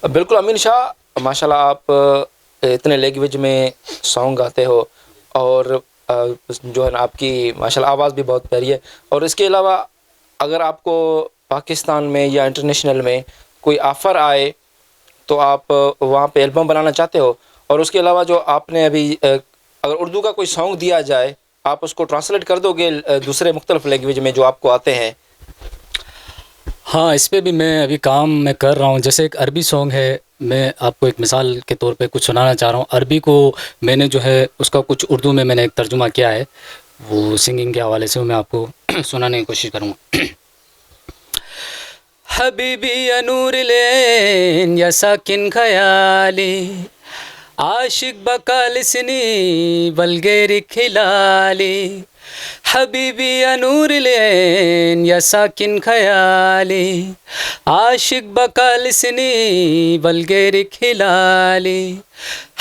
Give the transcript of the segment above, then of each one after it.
बिल्कुल अमीन शाह, माशाल्लाह आप इतने लैंग्वेज में सॉन्ग गाते हो और जो है ना आपकी माशाल्लाह आवाज़ भी बहुत प्यारी है। और इसके अलावा अगर आपको पाकिस्तान में या इंटरनेशनल में कोई ऑफ़र आए तो आप वहाँ पे एल्बम बनाना चाहते हो? और उसके अलावा जो आपने अभी अगर उर्दू का कोई सॉन्ग दिया जाए, आप उसको ट्रांसलेट कर दोगे दूसरे मुख्तलिफ लैंग्वेज में जो आपको आते हैं? हाँ, इस पे भी मैं अभी काम मैं कर रहा हूँ। जैसे एक अरबी सॉन्ग है, मैं आपको एक मिसाल के तौर पे कुछ सुनाना चाह रहा हूँ। अरबी को मैंने जो है उसका कुछ उर्दू में मैंने एक तर्जुमा किया है, वो सिंगिंग के हवाले से मैं आपको सुनाने की कोशिश करूँगा। हबीबी या नूर लैन या साकिन ख़याली, आशिक बका लिसनी बलगैर खिलाली। हबीबी या नूर लैन या साकिन ख़याली, आशिक बका लिसनी बलगैर खिलाली।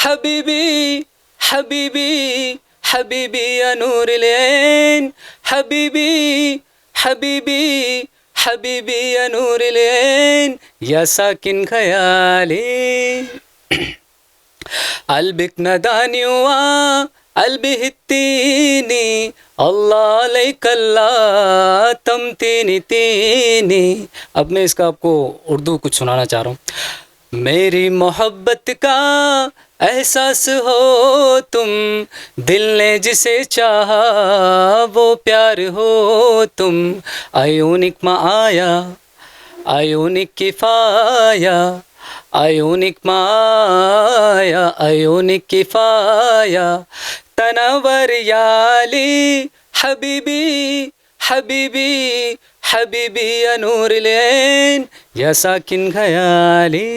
हबीबी हबीबी हबीबी या नूर लैन, हबीबी हबीबी हबीबी या नूर लैन या साकिन ख़याली। अलबिक नदानी हुआ अलबी हित्तीनी, अल्लाह अलैकल्ला तम तीनी तीनी। अब मैं इसका आपको उर्दू कुछ सुनाना चाह रहा हूँ। मेरी मोहब्बत का एहसास हो तुम, दिल ने जिसे चाहा वो प्यार हो तुम। आयोनिक मा आया आयोनिक किफ़ाया, आयोनिक माया आयोनिक किफ़ाया। तनवर याली हबीबी हबीबी हबीबी या नूर लैन या साकिन ख़याली।